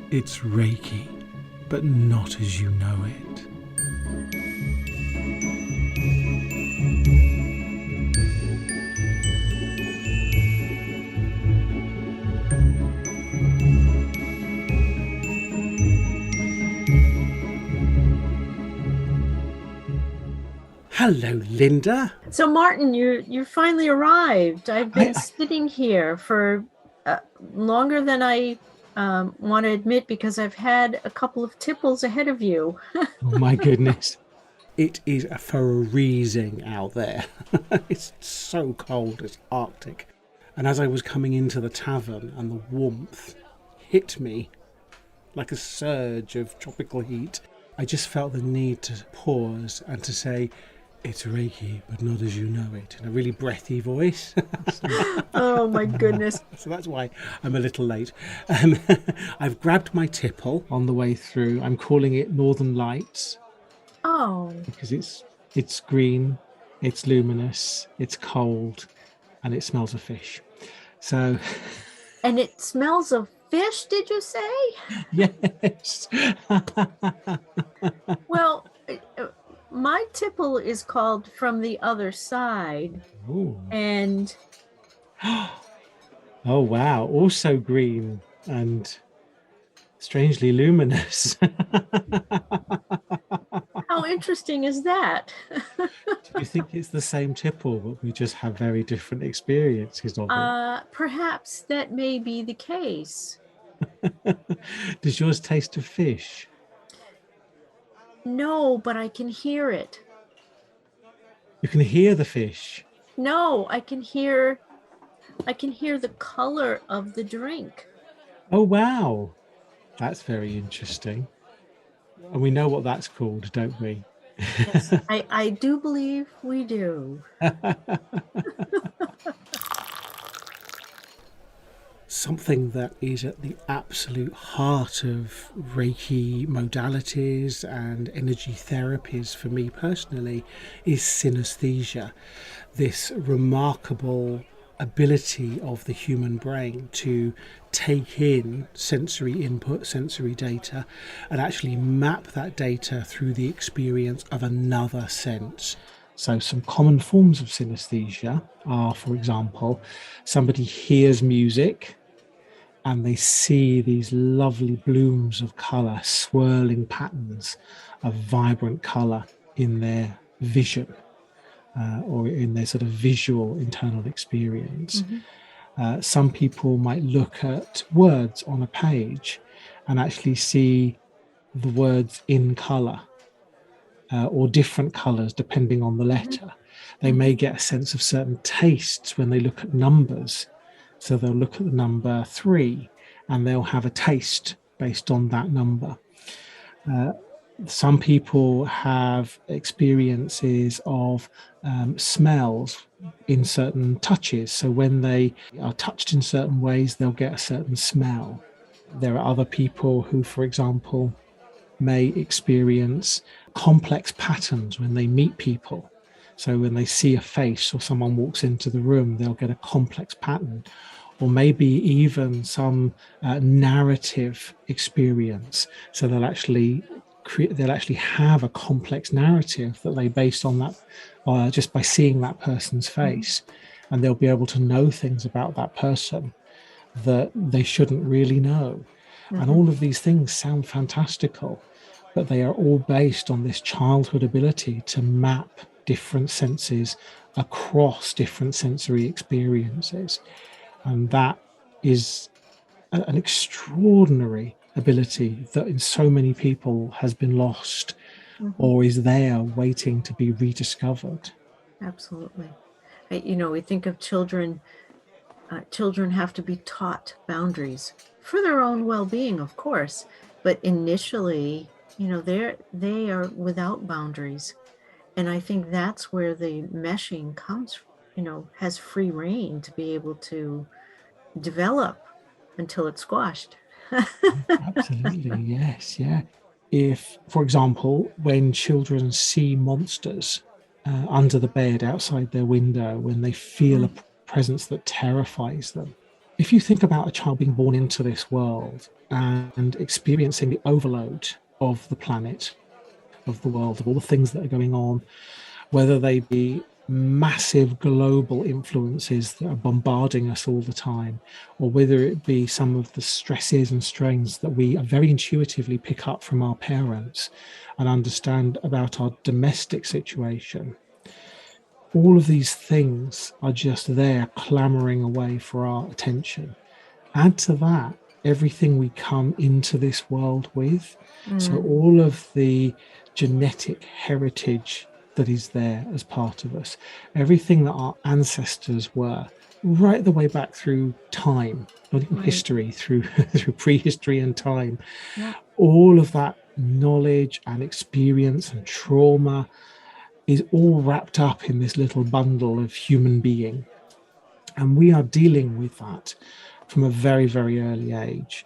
It's Reiki, but not as you know it. Hello, Linda. So, Martyn, you finally arrived. I've been I sitting here for longer than I want to admit because I've had a couple of tipples ahead of you. oh my goodness. It is freezing out there. It's so cold, it's Arctic. And as I was coming into the tavern and the warmth hit me like a surge of tropical heat, I just felt the need to pause and to say, it's Reiki, but not as you know it, in a really breathy voice. Oh my goodness. So that's why I'm a little late. I've grabbed my tipple on the way through. I'm calling it Northern Lights Oh, because it's green, it's luminous, it's cold, and it smells of fish. So and it smells of fish, did you say? yes. Well, my tipple is called From the Other Side. Ooh. And Oh wow, also green and strangely luminous. how interesting is that? Do you think it's the same tipple, but we just have very different experiences of it? Perhaps that may be the case. Does yours taste of fish? No, but I can hear it. You can hear the fish. No, I can hear the color of the drink. Oh wow, that's very interesting. And we know what that's called, don't we? Yes, I do believe we do. Something that is at the absolute heart of Reiki modalities and energy therapies for me personally is synesthesia, this remarkable ability of the human brain to take in sensory input, sensory data, and actually map that data through the experience of another sense. So some common forms of synesthesia are, for example, somebody hears music and they see these lovely blooms of colour, swirling patterns of vibrant colour in their vision or in their sort of visual internal experience. Some people might look at words on a page and actually see the words in colour or different colours depending on the letter. They may get a sense of certain tastes when they look at numbers. So they'll look at the number 3 and they'll have a taste based on that number. Some people have experiences of smells in certain touches. So when they are touched in certain ways, they'll get a certain smell. There are other people who, for example, may experience complex patterns when they meet people. So when they see a face or someone walks into the room, they'll get a complex pattern, or maybe even some narrative experience. So they'll actually have a complex narrative that they base on that just by seeing that person's face, and they'll be able to know things about that person that they shouldn't really know. And all of these things sound fantastical, but they are all based on this childhood ability to map different senses across different sensory experiences. And that is an extraordinary ability that in so many people has been lost or is there waiting to be rediscovered. Absolutely. We think of children. Children have to be taught boundaries for their own well-being, of course. But initially, they are without boundaries. And I think that's where the meshing comes, has free reign to be able to develop until it's squashed. Absolutely, yes, yeah. If, for example, when children see monsters under the bed outside their window, when they feel a presence that terrifies them, if you think about a child being born into this world and experiencing the overload of the planet, of the world, of all the things that are going on, whether they be massive global influences that are bombarding us all the time, or whether it be some of the stresses and strains that we very intuitively pick up from our parents and understand about our domestic situation. All of these things are just there clamoring away for our attention. Add to that everything we come into this world with. So, Mm, all of the genetic heritage that is there as part of us, everything that our ancestors were, right the way back through time, not even right. history, through, through prehistory and time, Yeah. all of that knowledge and experience and trauma is all wrapped up in this little bundle of human being. And we are dealing with that from a very, very early age.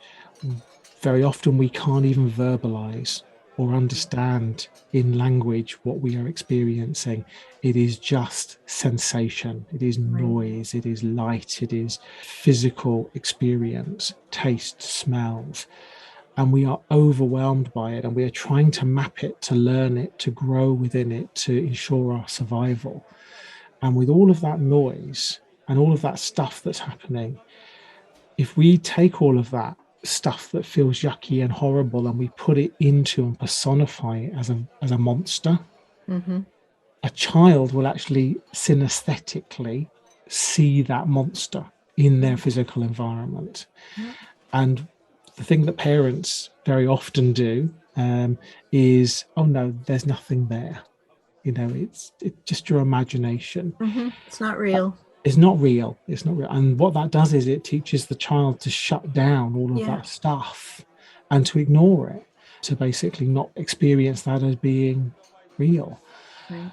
Very often we can't even verbalize or understand in language what we are experiencing. It is just sensation, it is Right. noise, it is light, it is physical experience, taste, smells. And we are overwhelmed by it, and we are trying to map it, to learn it, to grow within it, to ensure our survival. And with all of that noise and all of that stuff that's happening, if we take all of that stuff that feels yucky and horrible and we put it into and personify it as a monster, Mm-hmm. a child will actually synesthetically see that monster in their Yeah. physical environment. Yeah. And the thing that parents very often do is, oh no, there's nothing there. It's just your imagination. Mm-hmm. It's not real. It's not real. It's not real. And what that does is it teaches the child to shut down all of Yeah. that stuff and to ignore it, to basically not experience that as being real. Right.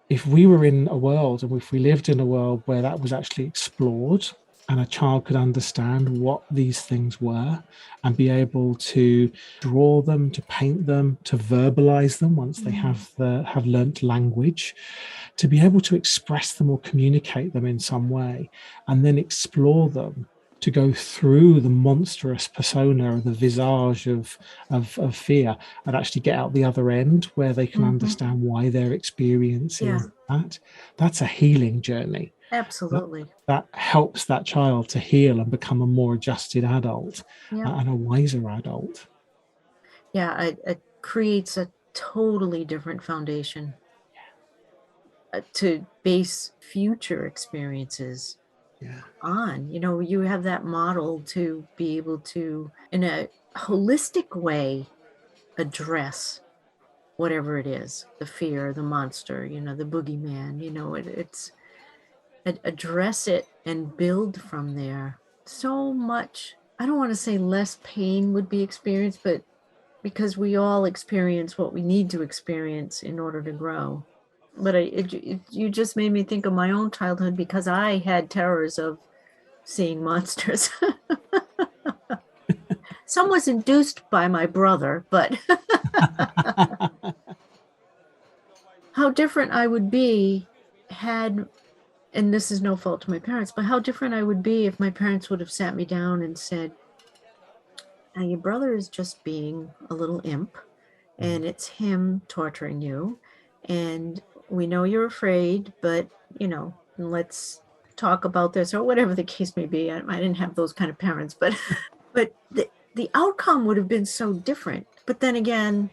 If we were in a world and if we lived in a world where that was actually explored and a child could understand what these things were and be able to draw them, to paint them, to verbalize them once they Mm. have learnt language, to be able to express them or communicate them in some way, and then explore them, to go through the monstrous persona, the visage of fear, and actually get out the other end where they can Mm-hmm. understand why they're experiencing Yeah. that. That's a healing journey. That, Absolutely. that helps that child to heal and become a more adjusted adult Yeah. and a wiser adult. Yeah. It creates a totally different foundation to base future experiences Yeah. on. You have that model to be able to, in a holistic way, address whatever it is, the fear, the monster, the boogeyman. It's address it and build from there. So much, I don't want to say less pain would be experienced, but because we all experience what we need to experience in order to grow. But you just made me think of my own childhood, because I had terrors of seeing monsters. Some was induced by my brother, but how different I would be had, and this is no fault to my parents, but how different I would be if my parents would have sat me down and said, now your brother is just being a little imp, and it's him torturing you. And we know you're afraid, but let's talk about this, or whatever the case may be. I didn't have those kind of parents, but but the outcome would have been so different. But then again,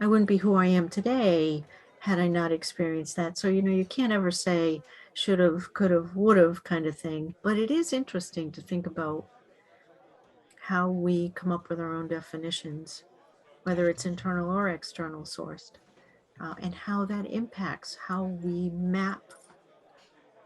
I wouldn't be who I am today had I not experienced that. So you can't ever say should have, could have, would have kind of thing. But it is interesting to think about how we come up with our own definitions, whether it's internal or external sourced, and how that impacts how we map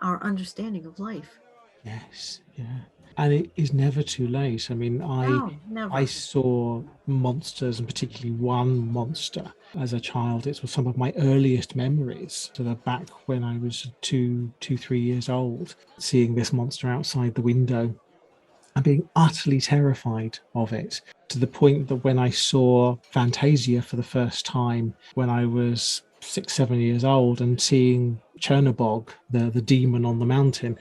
our understanding of life. Yes, yeah. And it is never too late. I mean, No, I never. saw monsters, and particularly one monster as a child. It was some of my earliest memories. So they're back when I was 3 years old, seeing this monster outside the window and being utterly terrified of it, to the point that when I saw Fantasia for the first time when I was 6, 7 years old, and seeing Chernobog, the demon on the mountain,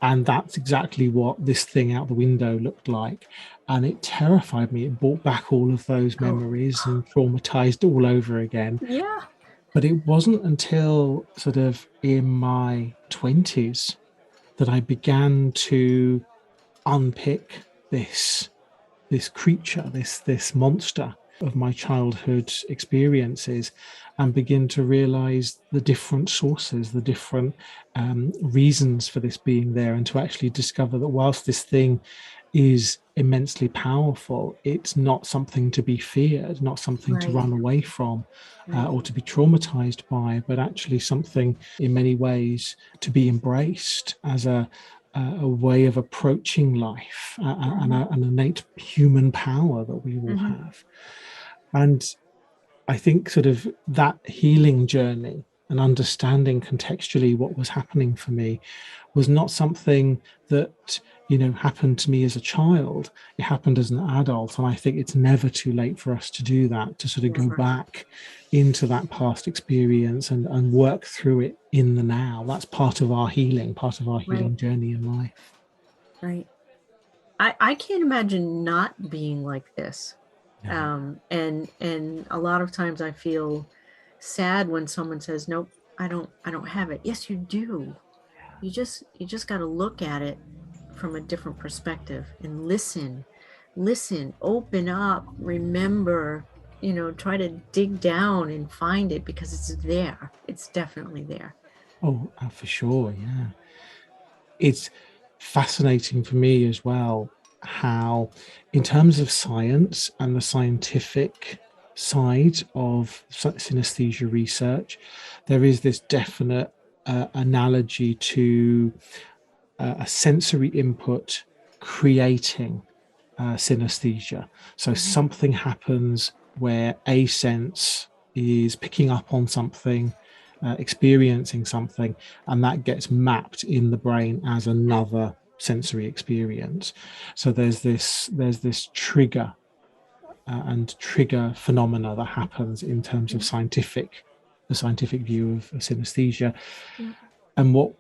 and that's exactly what this thing out the window looked like. And it terrified me. It brought back all of those Oh, memories and traumatized all over again. yeah. But it wasn't until sort of in my 20s that I began to unpick this creature, this monster of my childhood experiences, and begin to realize the different sources, the different reasons for this being there, and to actually discover that whilst this thing is immensely powerful, it's not something to be feared, not something to Right. run away from, Right. or to be traumatized by, but actually something in many ways to be embraced as a way of approaching life, Mm-hmm. an innate human power that we all Mm-hmm. have. And I think sort of that healing journey and understanding contextually what was happening for me was not something that happened to me as a child. It happened as an adult, and I think it's never too late for us to do that, to sort of go Never. back into that past experience and work through it in the now. That's part of our healing, part of our Right. healing journey in life. Right. I can't imagine not being like this. No. And a lot of times I feel sad when someone says, nope, I don't have it. Yes, you do. You just got to look at it from a different perspective and listen, open up, remember, try to dig down and find it, because it's there. It's definitely there. Oh, for sure. Yeah. It's fascinating for me as well how, in terms of science and the scientific side of synesthesia research, there is this definite analogy to a sensory input creating synesthesia. So Mhm. something happens where a sense is picking up on something, experiencing something, and that gets mapped in the brain as another sensory experience. So there's this trigger and trigger phenomena that happens in terms of Yeah. the scientific view of synesthesia. Yeah. And what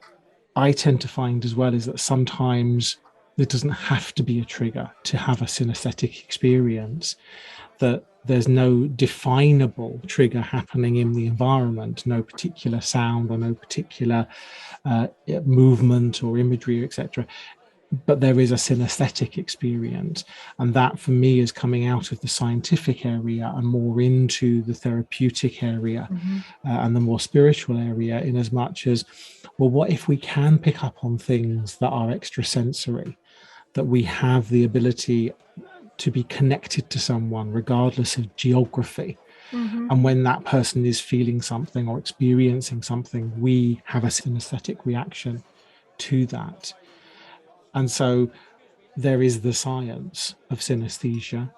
I tend to find as well is that sometimes there doesn't have to be a trigger to have a synesthetic experience, that there's no definable trigger happening in the environment, no particular sound or no particular movement or imagery, etc. But there is a synesthetic experience. And that for me is coming out of the scientific area and more into the therapeutic area, Mm-hmm. and the more spiritual area, in as much as, well, what if we can pick up on things that are extrasensory, that we have the ability to be connected to someone regardless of geography, Mm-hmm. and when that person is feeling something or experiencing something, we have a synesthetic reaction to that. And so there is the science of synesthesia.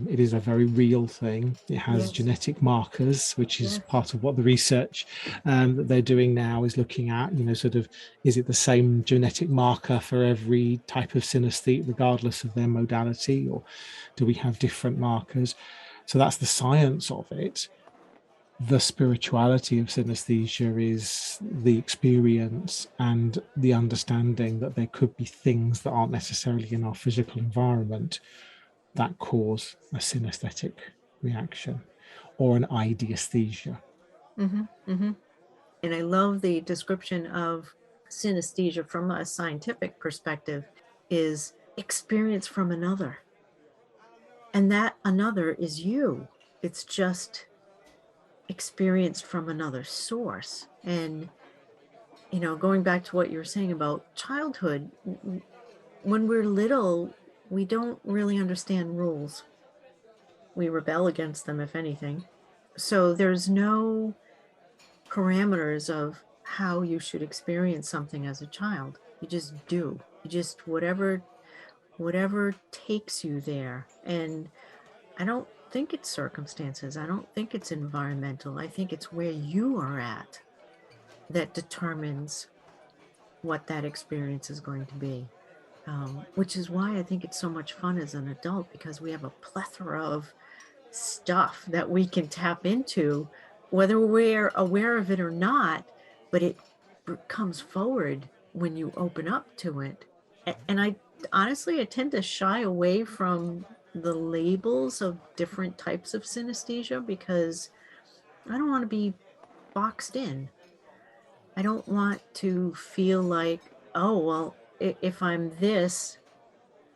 It is a very real thing. It has Yes. genetic markers, which is Yes. part of what the research that they're doing now is looking at. Sort of, is it the same genetic marker for every type of synesthete, regardless of their modality, or do we have different markers? So that's the science of it. The spirituality of synesthesia is the experience and the understanding that there could be things that aren't necessarily in our physical environment that cause a synesthetic reaction or an ideesthesia. Mm-hmm. Mm-hmm. And I love the description of synesthesia from a scientific perspective is experience from another. And that another is you. It's just experienced from another source. And, going back to what you were saying about childhood, when we're little, we don't really understand rules. We rebel against them, if anything. So there's no parameters of how you should experience something as a child. You just do. You just whatever takes you there. And I don't think it's circumstances. I don't think it's environmental. I think it's where you are at that determines what that experience is going to be. which is why I think it's so much fun as an adult, because we have a plethora of stuff that we can tap into, whether we're aware of it or not, but it comes forward when you open up to it. And I honestly, I tend to shy away from the labels of different types of synesthesia because I don't want to be boxed in. I don't want to feel like, oh, well, if I'm this,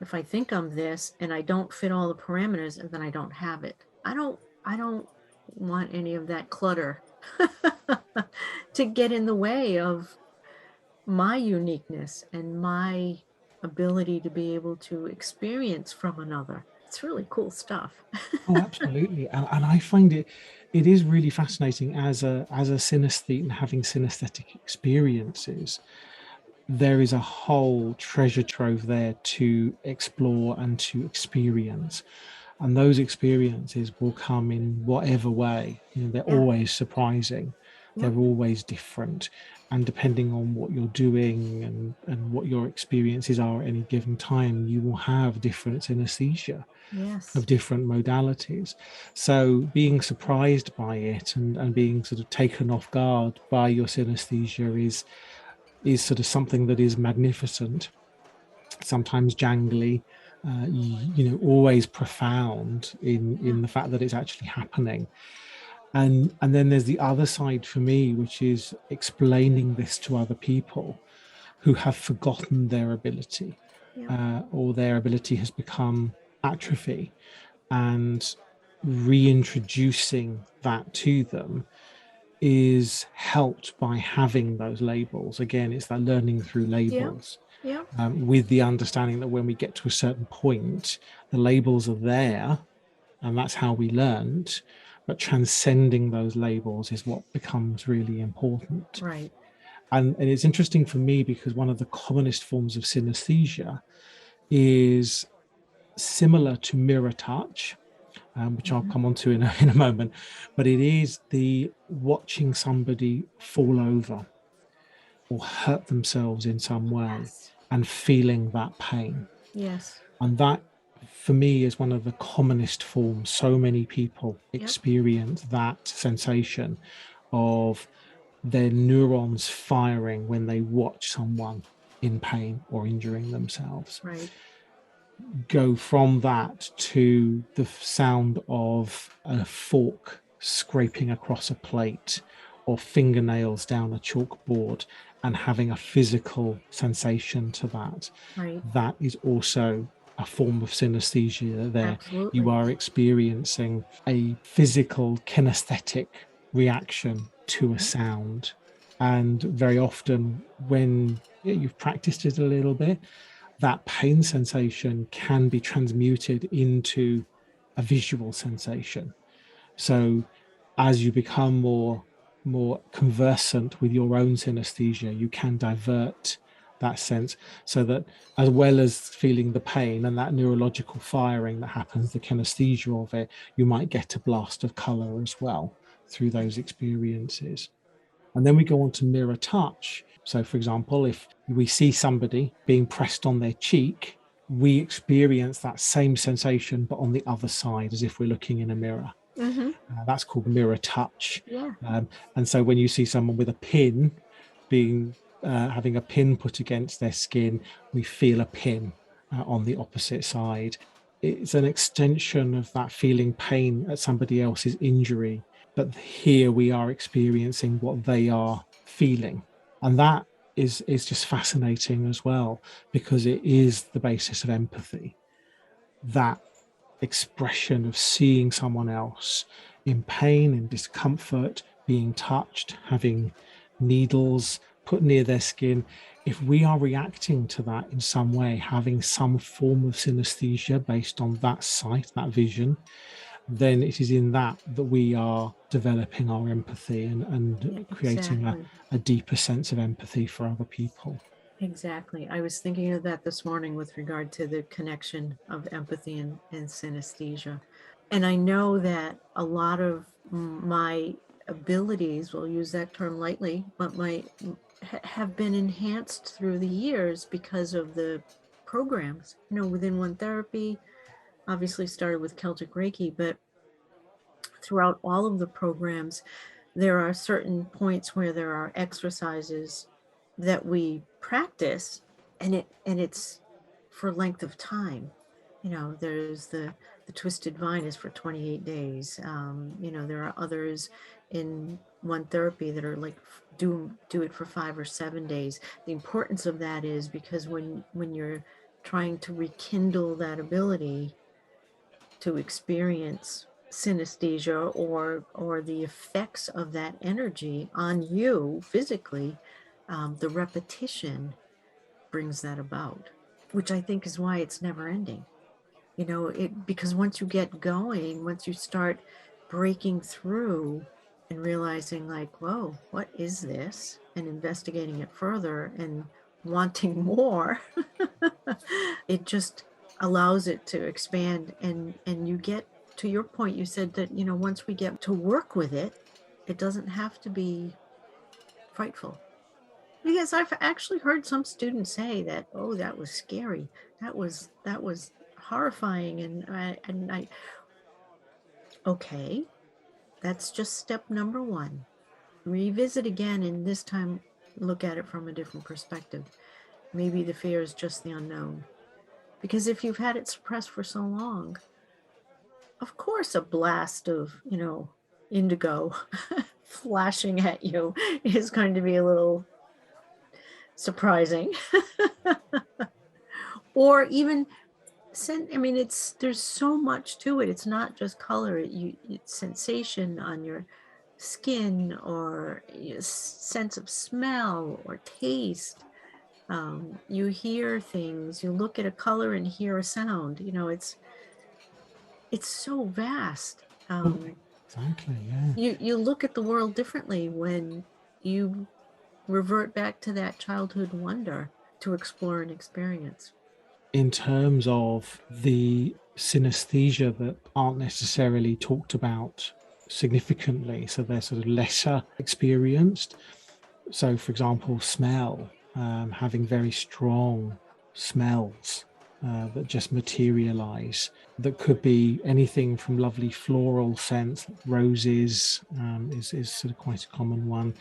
if I think I'm this and I don't fit all the parameters, and then I don't have it. I don't want any of that clutter to get in the way of my uniqueness and my ability to be able to experience from another. It's really cool stuff. Oh, absolutely. And I find it is really fascinating as a synesthete and having synesthetic experiences. There is a whole treasure trove there to explore and to experience. And those experiences will come in whatever way. You know, they're Yeah. always surprising. Yep. They're always different. And depending on what you're doing and what your experiences are at any given time, you will have different synesthesia of Yes. different modalities. So being surprised by it and being sort of taken off guard by your synesthesia is sort of something that is magnificent, sometimes jangly, you know, always profound in the fact that it's actually happening. And then there's the other side for me, which is explaining this to other people who have forgotten their ability, Yep. or their ability has become atrophy, and reintroducing that to them is helped by having those labels. Again, it's that learning through Yep. labels, Yep. with the understanding that when we get to a certain point, the labels are there, and that's how we learned. But transcending those labels is what becomes really important. Right. And it's interesting for me because one of the commonest forms of synesthesia is similar to mirror touch, which I'll Mhm. come on to in a moment, but it is the watching somebody fall over or hurt themselves in some way Yes. and feeling that pain. Yes. And that, for me, is one of the commonest forms. So many people Yep. experience that sensation of their neurons firing when they watch someone in pain or injuring themselves. Right. Go from that to the sound of a fork scraping across a plate or fingernails down a chalkboard and having a physical sensation to that. Right. That is also a form of synesthesia there. You Absolutely. are experiencing a physical kinesthetic reaction to a Yep. sound. And very often, when you've practiced it a little bit, that pain sensation can be transmuted into a visual sensation. So as you become more conversant with your own synesthesia, you can divert that sense so that, as well as feeling the pain and that neurological firing that happens, the kinesthesia of it, you might get a blast of color as well through those experiences. And then we go on to mirror touch. So, for example, if we see somebody being pressed on their cheek, we experience that same sensation, but on the other side, as if we're looking in a mirror. Mm-hmm. That's called mirror touch. Yeah. And so, when you see someone with a pin being having a pin put against their skin, we feel a pin on the opposite side. It's an extension of that feeling pain at somebody else's injury, but here we are experiencing what they are feeling, and that is just fascinating as well, because it is the basis of empathy. That expression of seeing someone else in pain and discomfort, being touched, having needles put near their skin. If we are reacting to that in some way, having some form of synesthesia based on that sight, that vision, then it is in that that we are developing our empathy Yeah, and creating exactly. a deeper sense of empathy for other people. Exactly. I was thinking of that this morning with regard to the connection of empathy and synesthesia. And I know that a lot of my abilities, we'll use that term lightly, but have been enhanced through the years because of the programs, within one therapy. Obviously started with Celtic Reiki, but throughout all of the programs, there are certain points where there are exercises that we practice, and it's for length of time. There's the twisted vine is for 28 days. There are others in one therapy that are like do it for 5 or 7 days. The importance of that is because when you're trying to rekindle that ability to experience synesthesia or the effects of that energy on you physically, the repetition brings that about, which I think is why it's never ending. Because once you get going, once you start breaking through and realizing like, whoa, what is this? And investigating it further and wanting more, it just allows it to expand. And you get to your point, you said that, once we get to work with it, it doesn't have to be frightful. Because I've actually heard some students say that, oh, that was scary. That was horrifying. And I, okay, that's just step number one. Revisit again, and this time look at it from a different perspective. Maybe the fear is just the unknown. Because if you've had it suppressed for so long, of course, a blast of, indigo flashing at you is going to be a little surprising. Or even there's so much to it. It's not just color. It's sensation on your skin, or sense of smell or taste. You hear things. You look at a color and hear a sound. It's so vast. Exactly. Yeah. You look at the world differently when you revert back to that childhood wonder to explore and experience. In terms of the synesthesia that aren't necessarily talked about significantly, so they're sort of lesser experienced. So, for example, smell, having very strong smells that just materialize. That could be anything from lovely floral scents, roses is sort of quite a common one,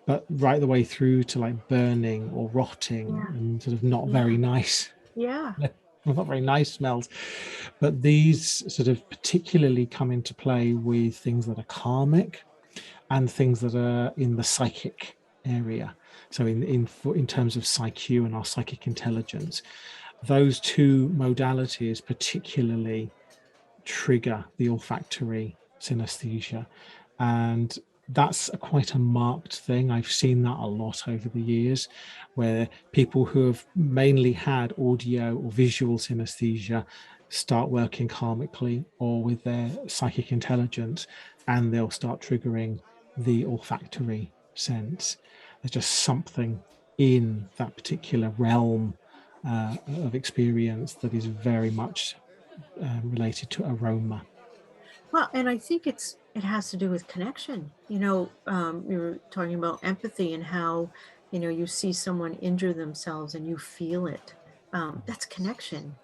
but right the way through to like burning or rotting and sort of not very nice. Yeah. Not very nice smells. But these sort of particularly come into play with things that are karmic and things that are in the psychic area. So in terms of PsyQ and our psychic intelligence, those two modalities particularly trigger the olfactory synesthesia. And that's quite a marked thing. I've seen that a lot over the years, where people who have mainly had audio or visual synesthesia start working karmically or with their psychic intelligence, and they'll start triggering the olfactory sense. There's just something in that particular realm of experience that is very much related to aroma. Well, and I think it has to do with connection. We were talking about empathy and how, you see someone injure themselves and you feel it. That's connection.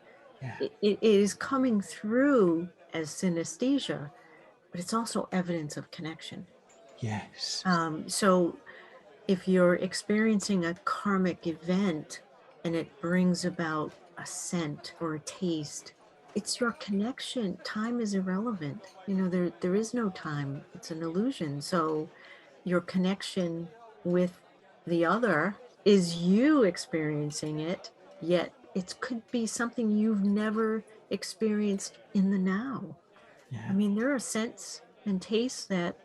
Yeah. It is coming through as synesthesia, but it's also evidence of connection. Yes. So if you're experiencing a karmic event and it brings about a scent or a taste, it's your connection. Time is irrelevant. There is no time. It's an illusion. So your connection with the other is you experiencing it, yet it could be something you've never experienced in the now. Yeah. There are scents and tastes that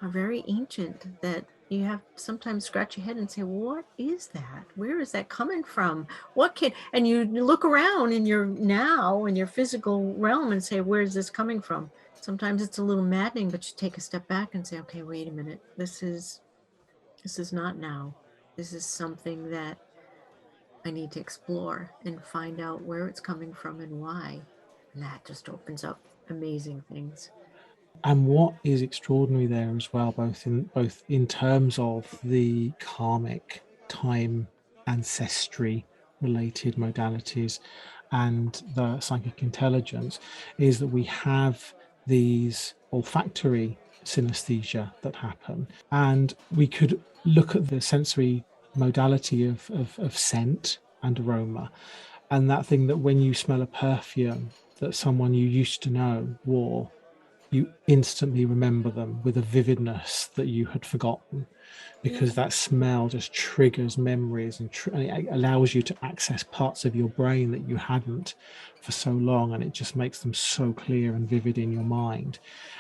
are very ancient that you have sometimes scratch your head and say, what is that? Where is that coming from? And you look around in your now, in your physical realm, and say, where is this coming from? Sometimes it's a little maddening, but you take a step back and say, okay, wait a minute. This is not now. This is something that I need to explore and find out where it's coming from and why. And that just opens up amazing things. And what is extraordinary there as well, both in terms of the karmic time ancestry related modalities and the psychic intelligence, is that we have these olfactory synesthesia that happen. And we could look at the sensory modality of scent and aroma. And that thing that when you smell a perfume that someone you used to know wore, you instantly remember them with a vividness that you had forgotten, because that smell just triggers memories and it allows you to access parts of your brain that you hadn't for so long, and it just makes them so clear and vivid in your mind,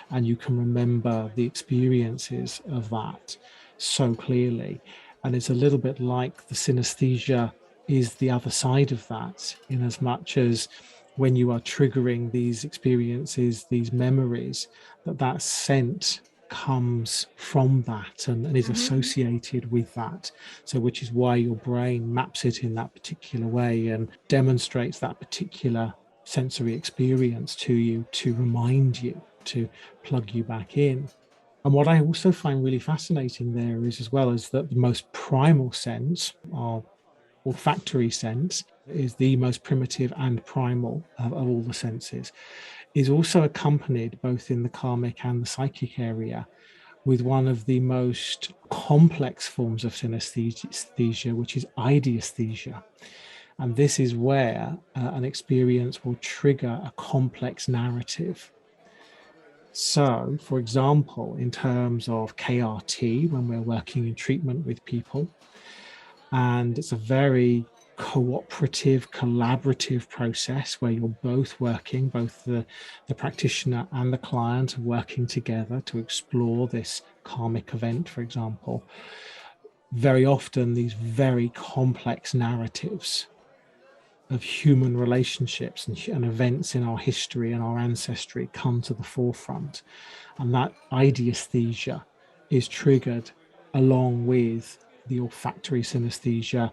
and you can remember the experiences of that so clearly. And it's a little bit like the synesthesia is the other side of that, in as much as when you are triggering these experiences, these memories, that scent comes from that and is associated with that. So, which is why your brain maps it in that particular way and demonstrates that particular sensory experience to you to remind you, to plug you back in. And what I also find really fascinating there is, as well, as that the most primal sense, our olfactory sense, is the most primitive and primal of all the senses, is also accompanied both in the karmic and the psychic area with one of the most complex forms of synesthesia, which is ideesthesia. And this is where an experience will trigger a complex narrative. So, for example, in terms of KRT, when we're working in treatment with people, and it's a very cooperative, collaborative process where you're both working, both the practitioner and the client are working together to explore this karmic event, for example. Very often, these very complex narratives of human relationships and events in our history and our ancestry come to the forefront. And that ideesthesia is triggered along with the olfactory synesthesia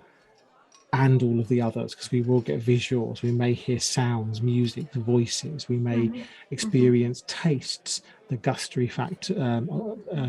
and all of the others, because we will get visuals, we may hear sounds, music, voices, we may experience tastes, the gustatory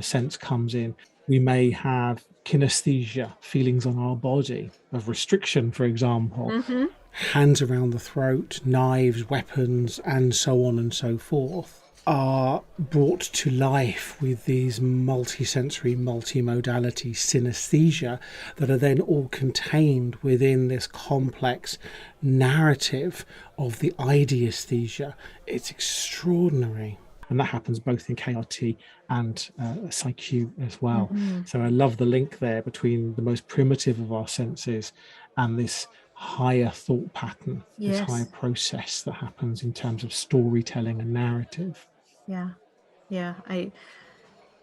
sense comes in, we may have kinesthesia, feelings on our body of restriction, for example, hands around the throat, knives, weapons, and so on and so forth, are brought to life with these multisensory, multimodality synesthesia that are then all contained within this complex narrative of the ideesthesia. It's extraordinary. And that happens both in KRT and PsyQ as well. So I love the link there between the most primitive of our senses and this higher thought pattern, this higher process that happens in terms of storytelling and narrative. Yeah.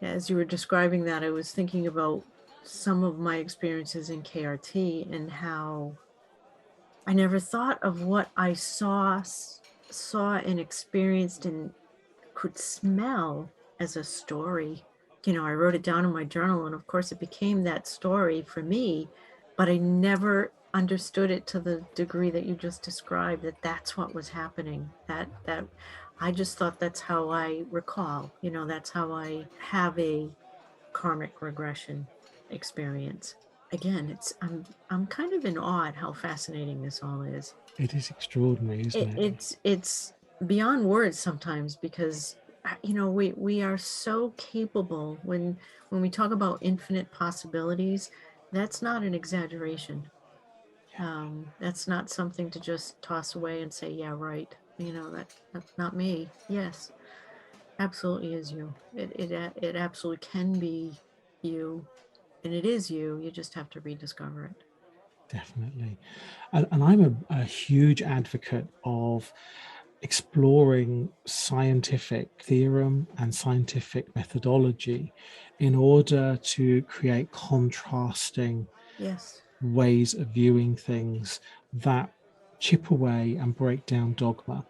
As you were describing that, I was thinking about some of my experiences in KRT and how I never thought of what I saw and experienced and could smell as a story. I wrote it down in my journal, and of course it became that story for me, but I never understood it to the degree that you just described, that that's what was happening. That I just thought that's how I recall, that's how I have a karmic regression experience. Again, I'm kind of in awe at how fascinating this all is. It is extraordinary, isn't it? It's beyond words sometimes, because we are so capable. When we talk about infinite possibilities, that's not an exaggeration. That's not something to just toss away and say, yeah, right. That's not me. Yes, absolutely is you. It absolutely can be you, and it is you. You just have to rediscover it. Definitely. And I'm a huge advocate of exploring scientific theorem and scientific methodology in order to create contrasting ways of viewing things that chip away and break down dogma.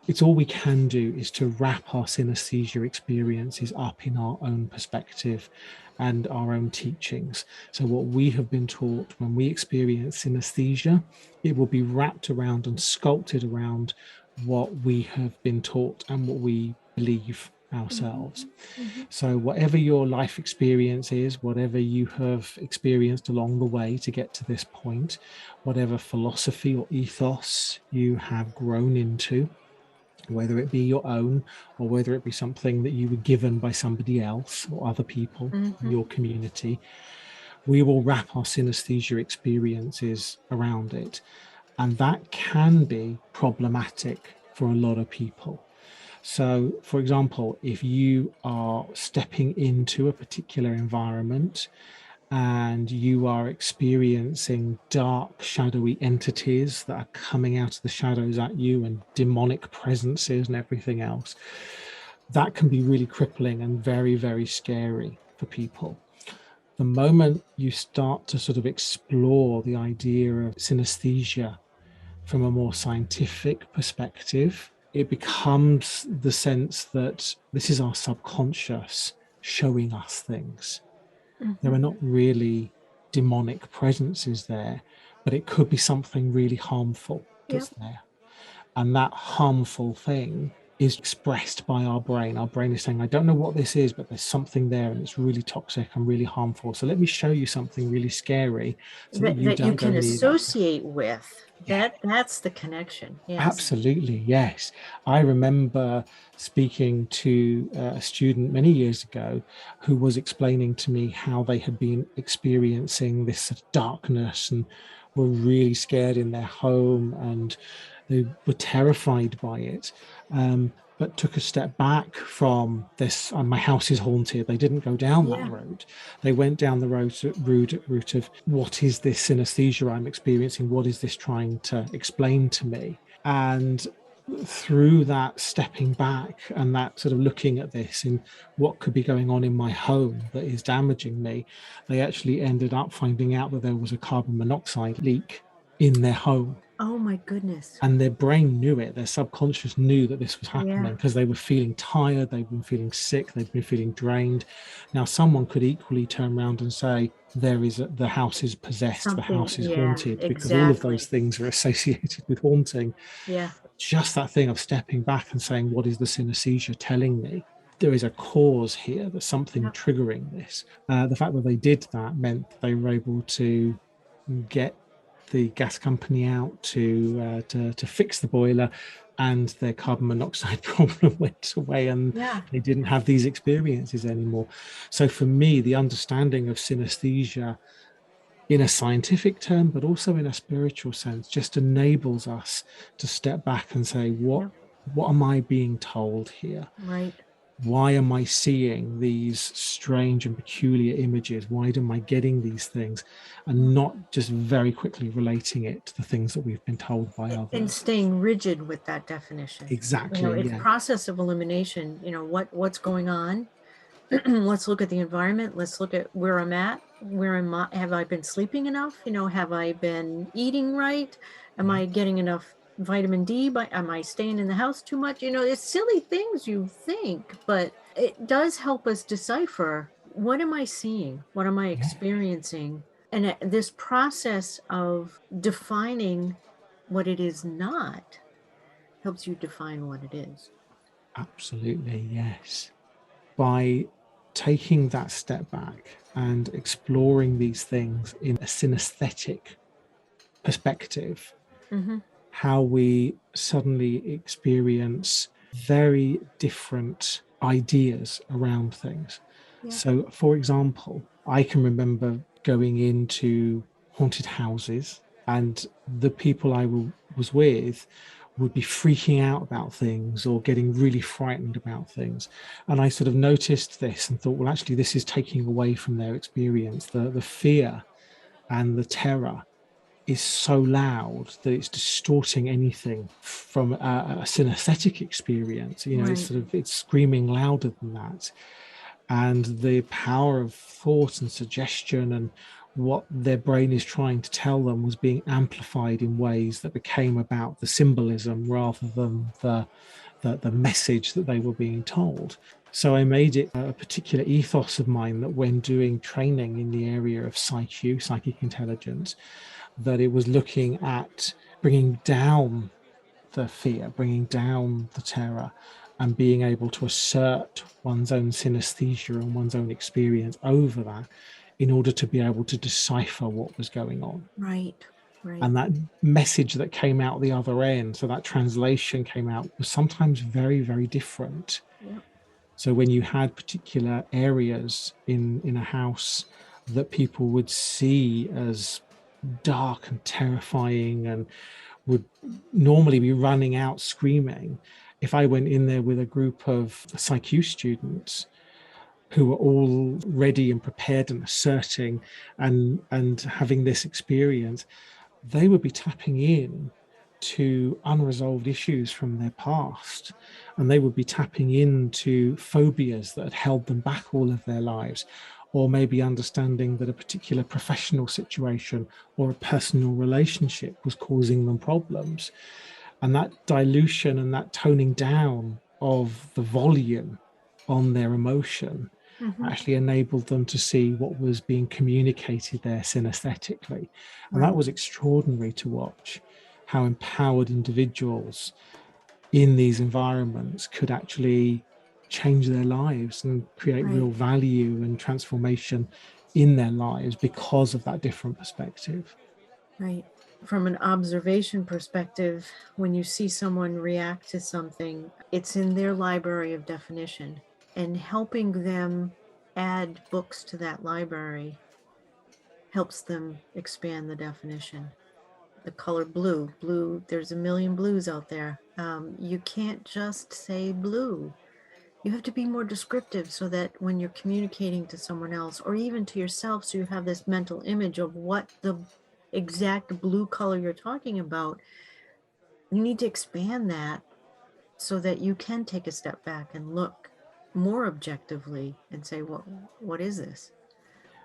It's all we can do is to wrap our synesthesia experiences up in our own perspective and our own teachings. So what we have been taught when we experience synesthesia, it will be wrapped around and sculpted around what we have been taught and what we believe. ourselves. Mhm. So, whatever your life experience is, whatever you have experienced along the way to get to this point, whatever philosophy or ethos you have grown into, whether it be your own or whether it be something that you were given by somebody else or other people in Mhm. your community, we will wrap our synesthesia experiences around it. And that can be problematic for a lot of people. So, for example, if you are stepping into a particular environment and you are experiencing dark, shadowy entities that are coming out of the shadows at you and demonic presences and everything else, that can be really crippling and very, very scary for people. The moment you start to sort of explore the idea of synesthesia from a more scientific perspective, it becomes the sense that this is our subconscious showing us things. There Mhm. are not really demonic presences there, but it could be something really harmful that's Yep. there. And that harmful thing is expressed by our brain. Our brain is saying, I don't know what this is, but there's something there and it's really toxic and really harmful. So let me show you something really scary so that you That you don't go can near that. associate with. Yeah. That's the connection. Yes. Absolutely, yes. I remember speaking to a student many years ago who was explaining to me how they had been experiencing this sort of darkness and were really scared in their home and they were terrified by it. But took a step back from this. My house is haunted. They didn't go down that Yeah. road. They went down the route of what is this synesthesia I'm experiencing? What is this trying to explain to me? And through that stepping back and that sort of looking at this and what could be going on in my home that is damaging me, they actually ended up finding out that there was a carbon monoxide leak in their home. Oh my goodness. And their brain knew it, their subconscious knew that this was Yeah. happening because they were feeling tired, they'd been feeling sick, they'd been feeling drained. Now, someone could equally turn around and say, the house is possessed, the Something. house is Yeah, haunted, because all of those exactly. things are associated with haunting. Yeah. Just that thing of stepping back and saying, what is the synesthesia telling me? There is a cause here, there's something Yep. triggering this. The fact that they did that meant they were able to get the gas company out to fix the boiler, and their carbon monoxide problem went away, and Yeah. they didn't have these experiences anymore. So for me, the understanding of synesthesia in a scientific term, but also in a spiritual sense, just enables us to step back and say, Yep. what am I being told here? Right. Why am I seeing these strange and peculiar images? Why am I getting these things? And not just very quickly relating it to the things that we've been told by And others. staying rigid with that definition. Exactly. It's Yeah. process of elimination. What's going on. Let's look at the environment. Let's look at where I'm at. Have I been sleeping enough? Have I been eating right? Am Yeah. I getting enough vitamin D? Am I staying in the house too much? It's silly things you think, but it does help us decipher, what am I seeing? What am I Yeah. experiencing? And this process of defining what it is not helps you define what it is. Absolutely. Yes. By taking that step back and exploring these things in a synesthetic perspective, Hmm. how we suddenly experience very different ideas around things. Yeah. So, for example, I can remember going into haunted houses, and the people was with would be freaking out about things or getting really frightened about things. And I sort of noticed this and thought, well, actually, this is taking away from their experience. The fear and the terror is so loud that it's distorting anything from a synesthetic experience. It's Right. sort of it's screaming louder than that. And the power of thought and suggestion and what their brain is trying to tell them was being amplified in ways that became about the symbolism rather than the message that they were being told. So I made it a particular ethos of mine that when doing training in the area of psychic intelligence, that it was looking at bringing down the fear, bringing down the terror, and being able to assert one's own synesthesia and one's own experience over that in order to be able to decipher what was going on. Right. Right. And that message that came out the other end, so that translation came out, was sometimes very, very different. Yep. So when you had particular areas in a house that people would see as dark and terrifying and would normally be running out screaming, if I went in there with a group of PsyQ students who were all ready and prepared and asserting and having this experience, they would be tapping in to unresolved issues from their past, and they would be tapping into phobias that had held them back all of their lives, or maybe understanding that a particular professional situation or a personal relationship was causing them problems. And that dilution and that toning down of the volume on their emotion Mm-hmm. actually enabled them to see what was being communicated there synesthetically. And that Right. was extraordinary to watch, how empowered individuals in these environments could actually change their lives and create Right. real value and transformation in their lives because of that different perspective. Right. From an observation perspective, when you see someone react to something, it's in their library of definition, and helping them add books to that library helps them expand the definition. The color blue, there's a million blues out there. You can't just say blue. You have to be more descriptive so that when you're communicating to someone else or even to yourself, so you have this mental image of what the exact blue color you're talking about, you need to expand that so that you can take a step back and look more objectively and say, what is this?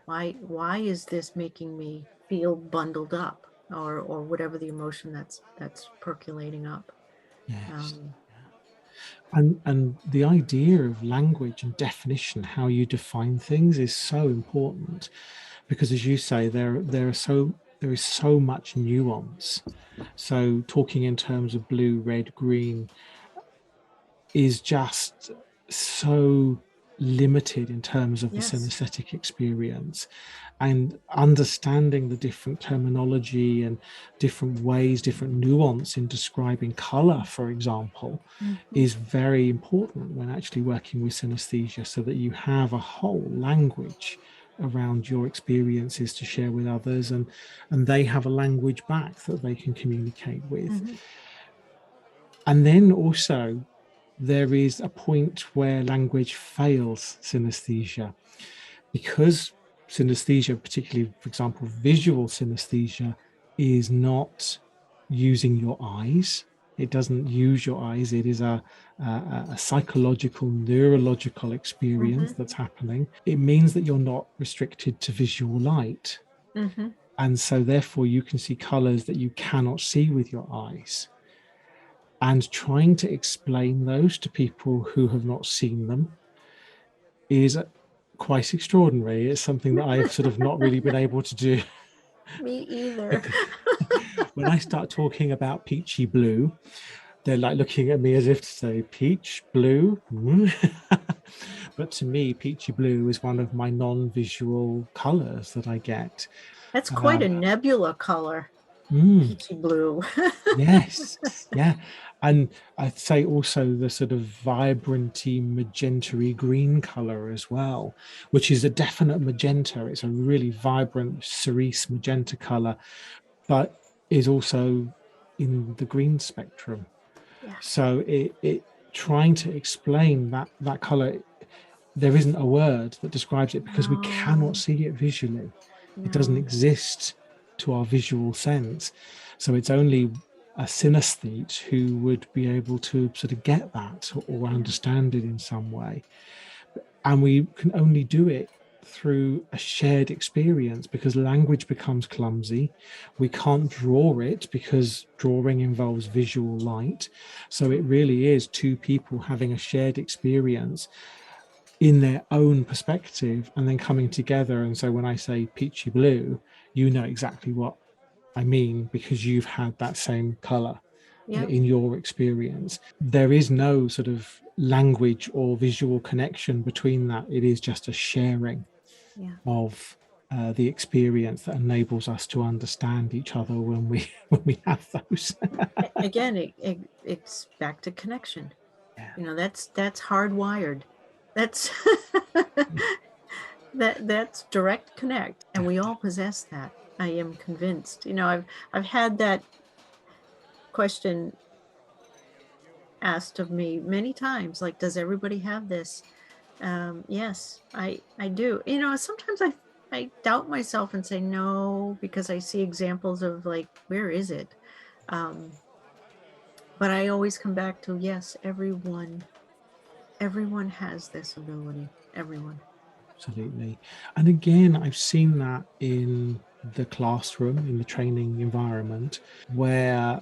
Why is this making me feel bundled up, or whatever the emotion that's percolating up? Yes. Um, And the idea of language and definition, how you define things, is so important, because as you say, there is so much nuance. So talking in terms of blue, red, green is just so limited in terms of the yes. synesthetic experience, and understanding the different terminology and different ways, different nuance in describing color, for example, Mm-hmm. is very important when actually working with synesthesia, so that you have a whole language around your experiences to share with others, and they have a language back that they can communicate with. Mm-hmm. And then also there is a point where language fails synesthesia, because synesthesia, particularly, for example, visual synesthesia, is not using your eyes. It doesn't use your eyes. It is a psychological, neurological experience Mm-hmm. that's happening. It means that you're not restricted to visual light. Mm-hmm. And so, therefore, you can see colors that you cannot see with your eyes. And trying to explain those to people who have not seen them is quite extraordinary. It's something that I've sort of not really been able to do. Me either. When I start talking about peachy blue, they're like looking at me as if to say, peach blue? But to me, peachy blue is one of my non-visual colors that I get. That's quite a Um, nebula color, mm, peachy blue. yes, yeah. And I'd say also the sort of vibranty magenta-y green color as well, which is a definite magenta. It's a really vibrant cerise magenta color, but is also in the green spectrum. Yeah. So it trying to explain that color, there isn't a word that describes it because we cannot No, see it visually. It doesn't no. exist to our visual sense. So it's only a synesthete who would be able to sort of get that or Yeah. understand it in some way. And we can only do it through a shared experience, because language becomes clumsy. We can't draw it because drawing involves visual light. So it True. really is two people having a shared experience in their own perspective and then coming together. And so when I say peachy blue, you know exactly what I mean, because you've had that same color Yeah. in your experience. There is no sort of language or visual connection between that. It is just a sharing Yeah. of the experience that enables us to understand each other when we when we have those. Again, it's back to connection. Yeah. That's hardwired. That's that's direct connect, and we all possess that. I am convinced. I've had that question asked of me many times, like, does everybody have this? Yes, I do. Sometimes I doubt myself and say no, because I see examples of, like, where is it? But I always come back to, yes, everyone has this ability. Everyone. Absolutely. And again, I've seen that in the classroom, in the training environment, where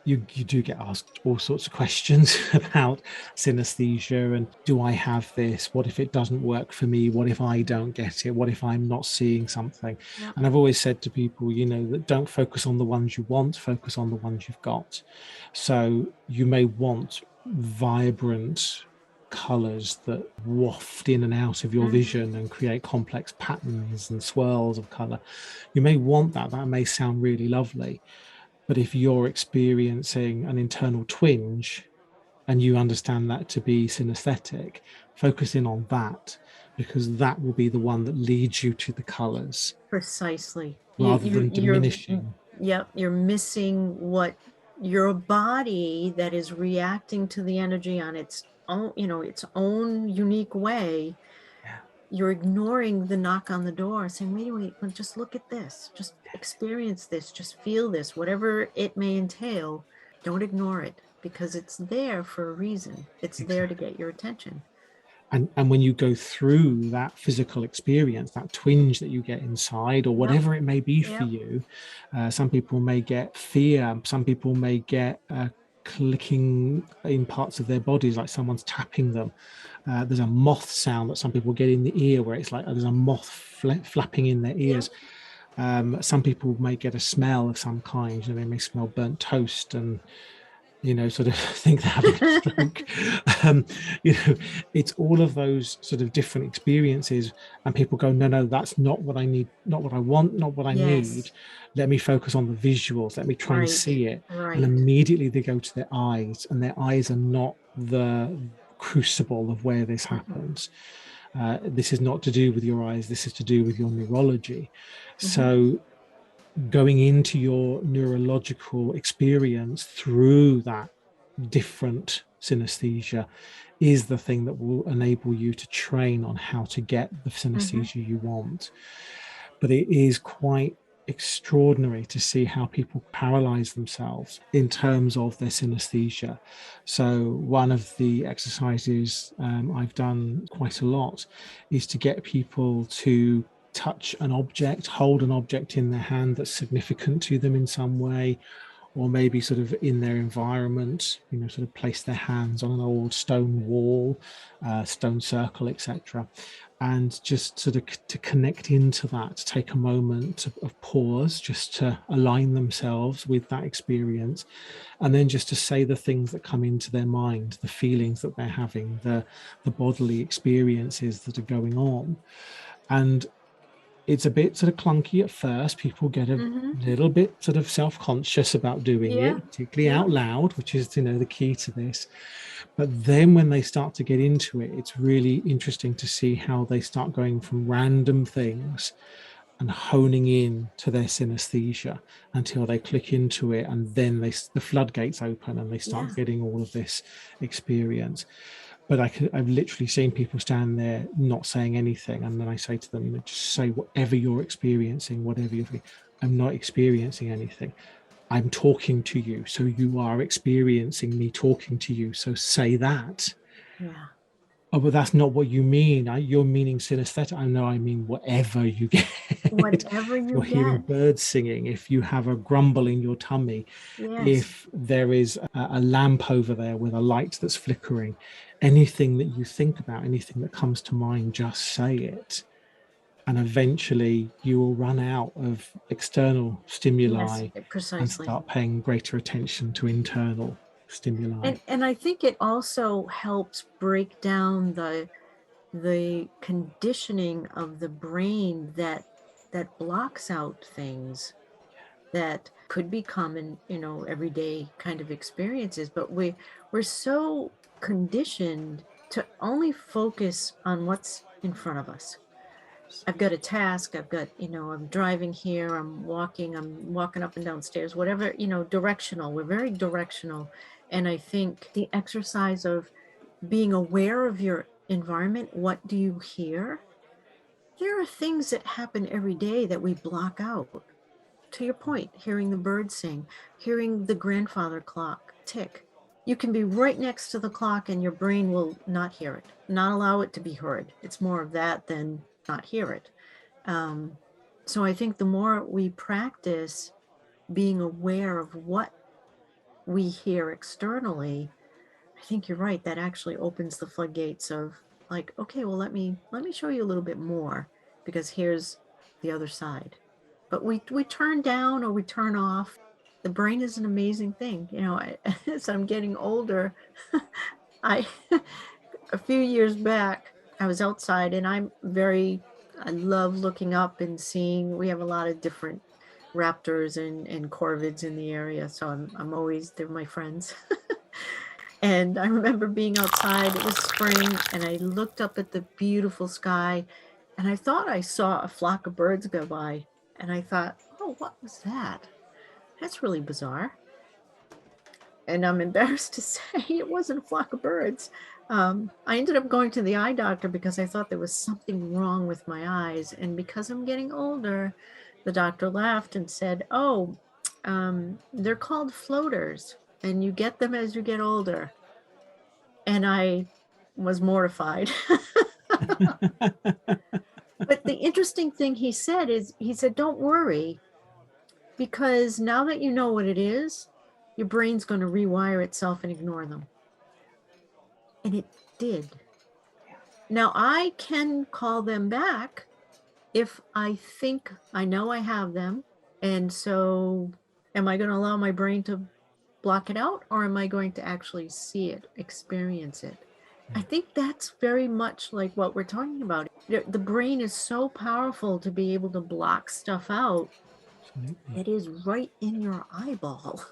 you do get asked all sorts of questions about synesthesia and, do I have this? What if it doesn't work for me? What if I don't get it? What if I'm not seeing something? Yep. And I've always said to people, that don't focus on the ones you want, focus on the ones you've got. So you may want vibrant colors that waft in and out of your vision and create complex patterns and swirls of color. You may want that. That may sound really lovely. But if you're experiencing an internal twinge and you understand that to be synesthetic, focus in on that, because that will be the one that leads you to the colors Precisely. rather than diminishing. Yep, you're missing what your body that is reacting to the energy on its own unique way. Yeah. You're ignoring the knock on the door, saying, wait, well, just look at this, just experience this, just feel this, whatever it may entail. Don't ignore it, because it's there for a reason. It's there to Exactly. get your attention. And when you go through that physical experience, that twinge that you get inside, or Yep. whatever it may be for Yep. you, some people may get fear, some people may get clicking in parts of their bodies, like someone's tapping them. There's a moth sound that some people get in the ear, where it's like there's a moth flapping in their Yep. ears. Some people may get a smell of some kind. They may smell burnt toast and sort of think they're having a stroke. um, you know, it's all of those sort of different experiences, and people go, no, that's not what I need, not what I want, not what I Yes. need. Let me focus on the visuals. Let me try and Right. see it. And Right. immediately they go to their eyes, and their eyes are not the crucible of where this happens. This is not to do with your eyes. This is to do with your neurology. So going into your neurological experience through that different synesthesia is the thing that will enable you to train on how to get the synesthesia you want. But it is quite extraordinary to see how people paralyze themselves in terms of their synesthesia. So one of the exercises I've done quite a lot is to get people to touch an object, hold an object in their hand that's significant to them in some way, or maybe sort of in their environment, sort of place their hands on an old stone wall, stone circle, etc. And just sort of to connect into that, to take a moment of pause, just to align themselves with that experience, and then just to say the things that come into their mind, the feelings that they're having, the bodily experiences that are going on. And it's a bit sort of clunky at first. People get a little bit sort of self-conscious about doing Yeah. it, particularly Yeah. out loud, which is, the key to this. But then when they start to get into it, it's really interesting to see how they start going from random things and honing in to their synesthesia until they click into it, and then the floodgates open and they start Yeah. getting all of this experience. But I've literally seen people stand there not saying anything, and then I say to them, just say whatever you're experiencing, whatever you're feeling. I'm not experiencing anything. I'm talking to you, so you are experiencing me talking to you. So say that. Yeah. Oh, but that's not what you mean. You're meaning synesthetic. I know. I mean whatever you get. Whatever If you you're hearing get. birds singing, if you have a grumble in your tummy, Yes. if there is a lamp over there with a light that's flickering, anything that you think about, anything that comes to mind, just say it. And eventually you will run out of external Yes. stimuli and Precisely. start paying greater attention to internal stimuli. And I think it also helps break down the conditioning of the brain that blocks out things that could be common, everyday kind of experiences, but we're so conditioned to only focus on what's in front of us. I've got a task, I've got, I'm driving here, I'm walking up and down stairs, whatever, directional. We're very directional. And I think the exercise of being aware of your environment, what do you hear? There are things that happen every day that we block out. To your point, hearing the birds sing, hearing the grandfather clock tick. You can be right next to the clock and your brain will not hear it, not allow it to be heard. It's more of that than not hear it. So I think the more we practice being aware of what we hear externally, I think you're right. That actually opens the floodgates of like, okay, well, let me show you a little bit more, because here's the other side. But we turn down or we turn off. The brain is an amazing thing. As I'm getting older, I a few years back, I was outside and I love looking up and seeing, we have a lot of different raptors and corvids in the area. So I'm always, they're my friends. And I remember being outside, it was spring, and I looked up at the beautiful sky, and I thought I saw a flock of birds go by. And I thought, oh, what was that? That's really bizarre. And I'm embarrassed to say it wasn't a flock of birds. I ended up going to the eye doctor because I thought there was something wrong with my eyes. And because I'm getting older, the doctor laughed and said, oh, they're called floaters, and you get them as you get older. And I was mortified. But the interesting thing he said is, don't worry, because now that you know what it is, your brain's going to rewire itself and ignore them. And it did. Now I can call them back if I think I know I have them. And so am I going to allow my brain to block it out, or am I going to actually see it, experience it? I think that's very much like what we're talking about. The brain is so powerful to be able to block stuff out. Absolutely. It is right in your eyeball.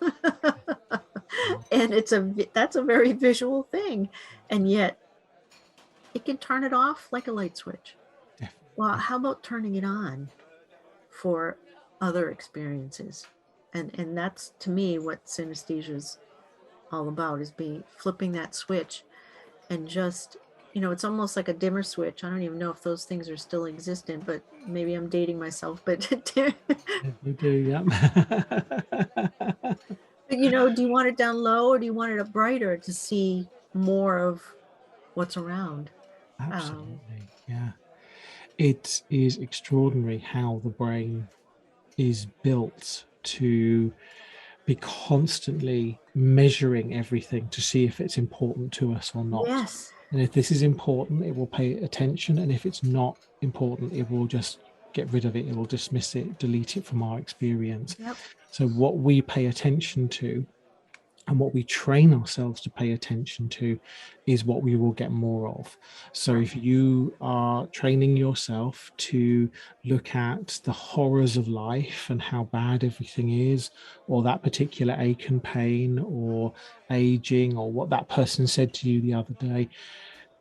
And that's a very visual thing. And yet it can turn it off like a light switch. Definitely. Well, how about turning it on for other experiences? And that's, to me, what synesthesia is all about, is flipping that switch and just, it's almost like a dimmer switch. I don't even know if those things are still existent, but maybe I'm dating myself. But We do, yeah. but do you want it down low or do you want it up brighter to see more of what's around? Absolutely, yeah. It is extraordinary how the brain is built to be constantly measuring everything to see if it's important to us or not. Yes. And if this is important, it will pay attention. And if it's not important, it will just get rid of it. It will dismiss it, delete it from our experience. Yep. So what we pay attention to and what we train ourselves to pay attention to is what we will get more of. So if you are training yourself to look at the horrors of life and how bad everything is, or that particular ache and pain, or aging, or what that person said to you the other day,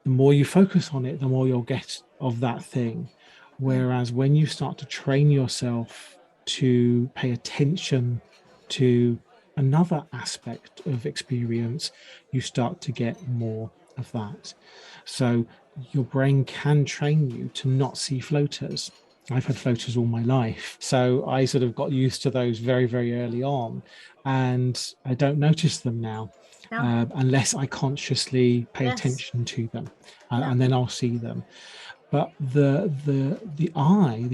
the more you focus on it, the more you'll get of that thing. Whereas when you start to train yourself to pay attention to another aspect of experience, you start to get more of that. So your brain can train you to not see floaters. I've had floaters all my life. So I sort of got used to those very, very early on. And I don't notice them now. Unless I consciously pay attention to them, and then I'll see them. But the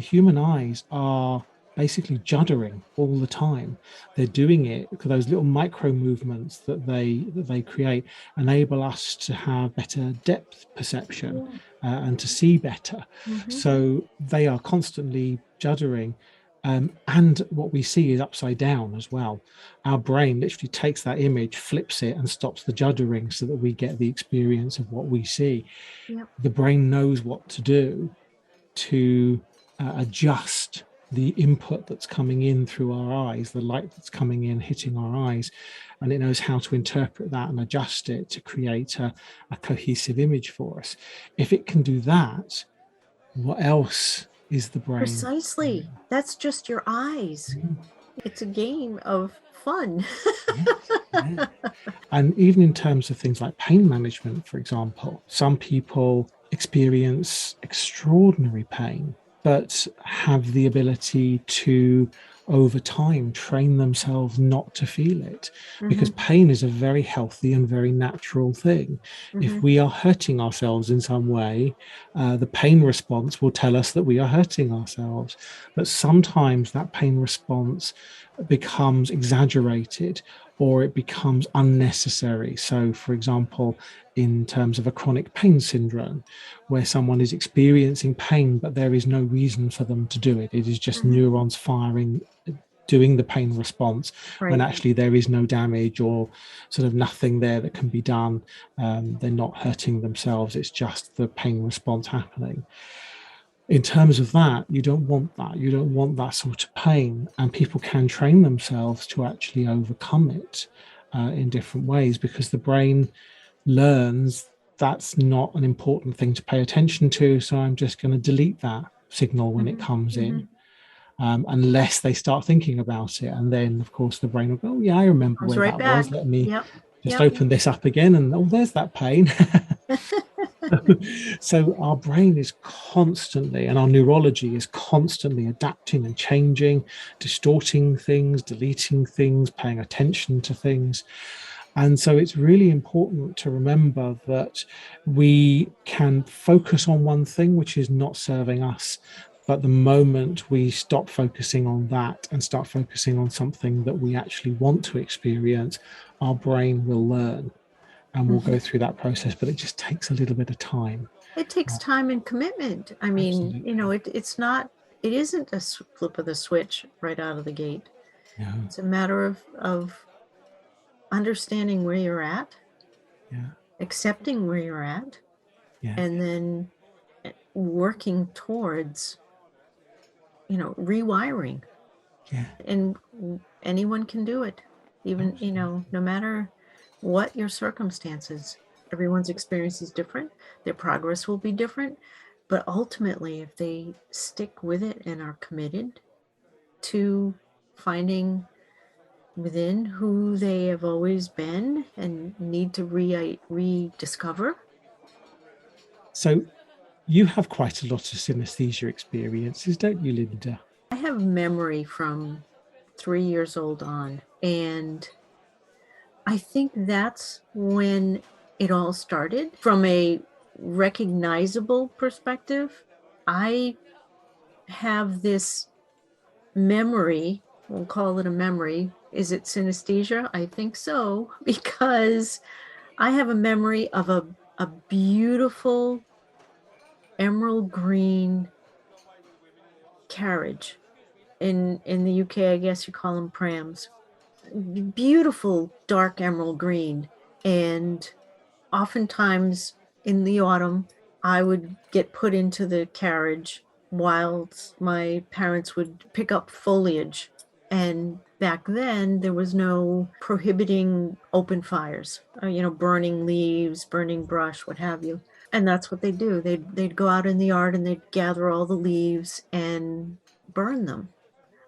human eyes are basically juddering all the time. They're doing it because those little micro movements that they create enable us to have better depth perception and to see better. So they are constantly juddering. And what we see is upside down as well. Our brain literally takes that image, flips it, and stops the juddering so that we get the experience of what we see. Yep. The brain knows what to do to adjust the input that's coming in through our eyes, the light that's coming in, hitting our eyes, and it knows how to interpret that and adjust it to create a cohesive image for us. If it can do that, what else is the brain? Precisely. That's just your eyes. It's a game of fun. Yes, yeah. And even in terms of things like pain management, for example, some people experience extraordinary pain, but have the ability to, over time, train themselves not to feel it. Because pain is a very healthy and very natural thing. If we are hurting ourselves in some way, the pain response will tell us that we are hurting ourselves. But sometimes that pain response becomes exaggerated or it becomes unnecessary. So, for example, in terms of a chronic pain syndrome, where someone is experiencing pain, but there is no reason for them to do it. It is just neurons firing, doing the pain response, when Right. actually there is no damage or sort of nothing there that can be done. They're not hurting themselves. It's just the pain response happening. In terms of that, you don't want that. You don't want that sort of pain. And people can train themselves to actually overcome it in different ways, because the brain learns that's not an important thing to pay attention to. So I'm just going to delete that signal when it comes in, unless they start thinking about it. And then, of course, the brain will go, oh, yeah, I remember Comes where right that was. back. Let me Yep. just Yep. open this up again. And oh, there's that pain. So our brain is constantly, and our neurology is constantly adapting and changing, distorting things, deleting things, paying attention to things. And so it's really important to remember that we can focus on one thing which is not serving us. But the moment we stop focusing on that and start focusing on something that we actually want to experience, our brain will learn and we'll go through that process. But it just takes a little bit of time. It takes time and commitment. I mean, Absolutely. it's not, it isn't a flip of the switch right out of the gate. Yeah. It's a matter of understanding where you're at, Yeah. accepting where you're at, Yeah. and then working towards, rewiring. Yeah. And anyone can do it, even, Absolutely. no matter what your circumstances. Everyone's experience is different. Their progress will be different. But ultimately, if they stick with it and are committed to finding within who they have always been and need to rediscover. So you have quite a lot of synesthesia experiences, don't you, Linda? I have memory from 3 years old on, and I think that's when it all started. From a recognizable perspective, I have this memory, we'll call it a memory. Is it synesthesia? I think so, because I have a memory of a beautiful emerald green carriage. In the UK, I guess you call them prams. Beautiful dark emerald green. And oftentimes in the autumn, I would get put into the carriage whilst my parents would pick up foliage. And back then, there was no prohibiting open fires, burning leaves, burning brush, what have you. And that's what they do. They'd go out in the yard and they'd gather all the leaves and burn them.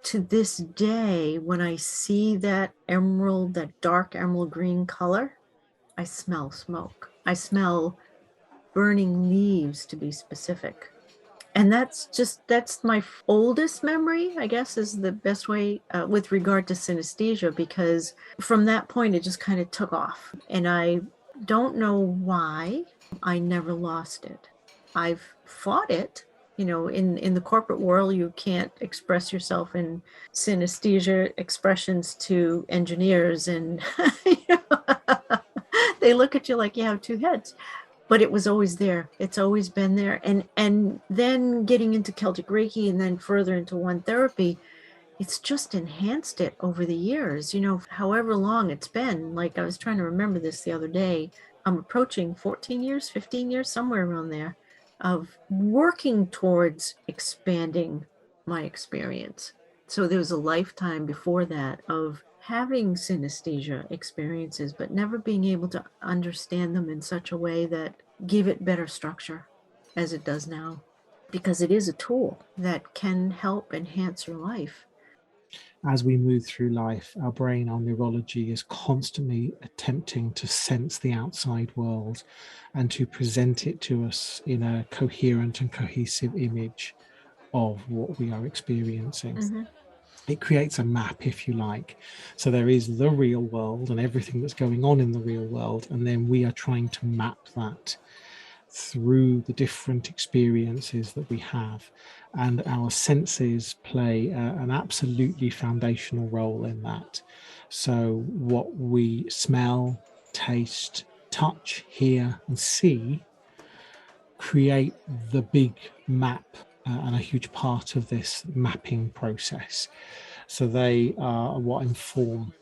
To this day, when I see that dark emerald green color, I smell smoke. I smell burning leaves, to be specific. And that's my oldest memory, I guess, is the best way with regard to synesthesia, because from that point, it just kind of took off. And I don't know why I never lost it. I've fought it. In the corporate world, you can't express yourself in synesthesia expressions to engineers, and they look at you like you have two heads. But it was always there. It's always been there. And then getting into Celtic Reiki and then further into one therapy, it's just enhanced it over the years, you know, however long it's been. Like I was trying to remember this the other day. I'm approaching 14 years, 15 years, somewhere around there, of working towards expanding my experience. So there was a lifetime before that of having synesthesia experiences, but never being able to understand them in such a way that gave it better structure as it does now, because it is a tool that can help enhance your life. As we move through life, our brain, our neurology is constantly attempting to sense the outside world and to present it to us in a coherent and cohesive image of what we are experiencing. Mm-hmm. It creates a map, if you like. So there is the real world and everything that's going on in the real world, and then we are trying to map that through the different experiences that we have. And our senses play an absolutely foundational role in that. So what we smell, taste, touch, hear, and see create the big map and a huge part of this mapping process. So they are what inform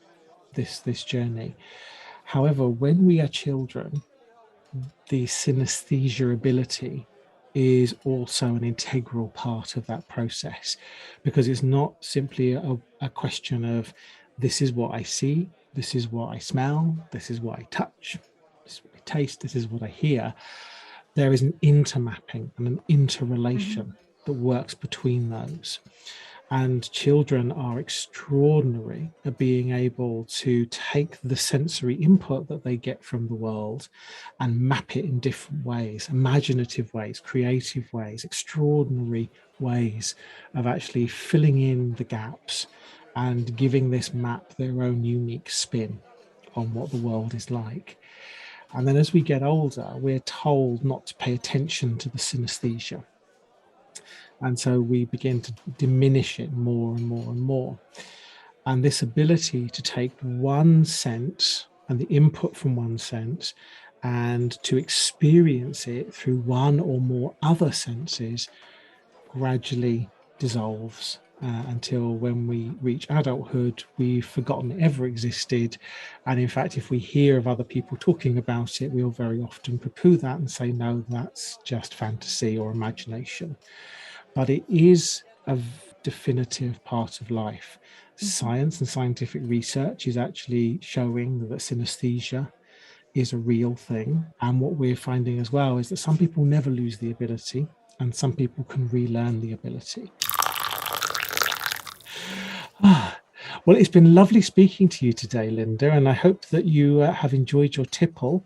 this journey. However, when we are children, the synesthesia ability is also an integral part of that process, because it's not simply a question of this is what I see, this is what I smell, this is what I touch, this is what I taste, this is what I hear. There is an intermapping and an interrelation that works between those. And children are extraordinary at being able to take the sensory input that they get from the world and map it in different ways, imaginative ways, creative ways, extraordinary ways of actually filling in the gaps and giving this map their own unique spin on what the world is like. And then as we get older, we're told not to pay attention to the synesthesia. And so we begin to diminish it more and more and more. And this ability to take one sense and the input from one sense and to experience it through one or more other senses gradually dissolves until when we reach adulthood, we've forgotten it ever existed. And in fact, if we hear of other people talking about it, we'll very often poo-poo that and say, no, that's just fantasy or imagination. But it is a definitive part of life. Science and scientific research is actually showing that synesthesia is a real thing. And what we're finding as well is that some people never lose the ability and some people can relearn the ability. Well, it's been lovely speaking to you today, Linda, and I hope that you have enjoyed your tipple.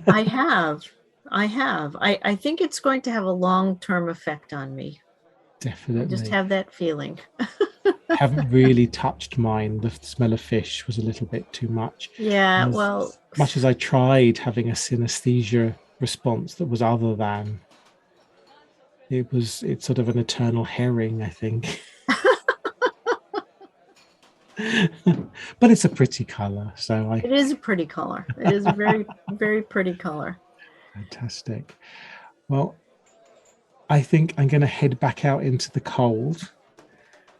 I have. I think it's going to have a long-term effect on me. Definitely. I just have that feeling. I haven't really touched mine. The smell of fish was a little bit too much. Yeah, As much as I tried having a synesthesia response that was other than, it's sort of an eternal herring, I think. But it's a pretty color. It is a pretty color. It is a very, very pretty color. Fantastic. Well, I think I'm going to head back out into the cold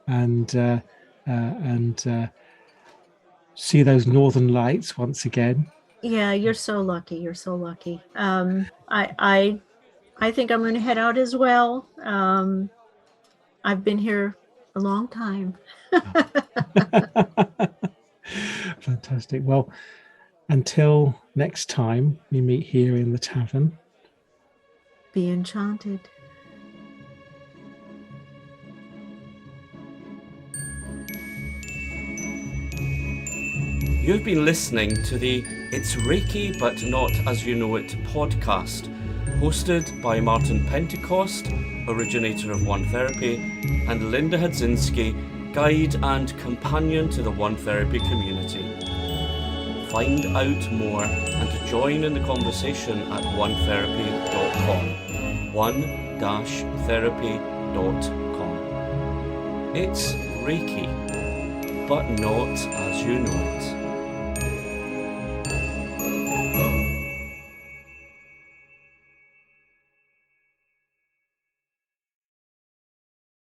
and see those northern lights once again. Yeah, you're so lucky. You're so lucky. I think I'm going to head out as well. I've been here a long time. Fantastic. Well, until next time we meet here in the tavern, be enchanted. You've been listening to the It's Reiki But Not As You Know It podcast, hosted by Martyn Pentecost, originator of One Therapy, and Linda Hadzinski, guide and companion to the One Therapy community. Find out more and to join in the conversation at onetherapy.com. one-therapy.com. It's Reiki, but not as you know it.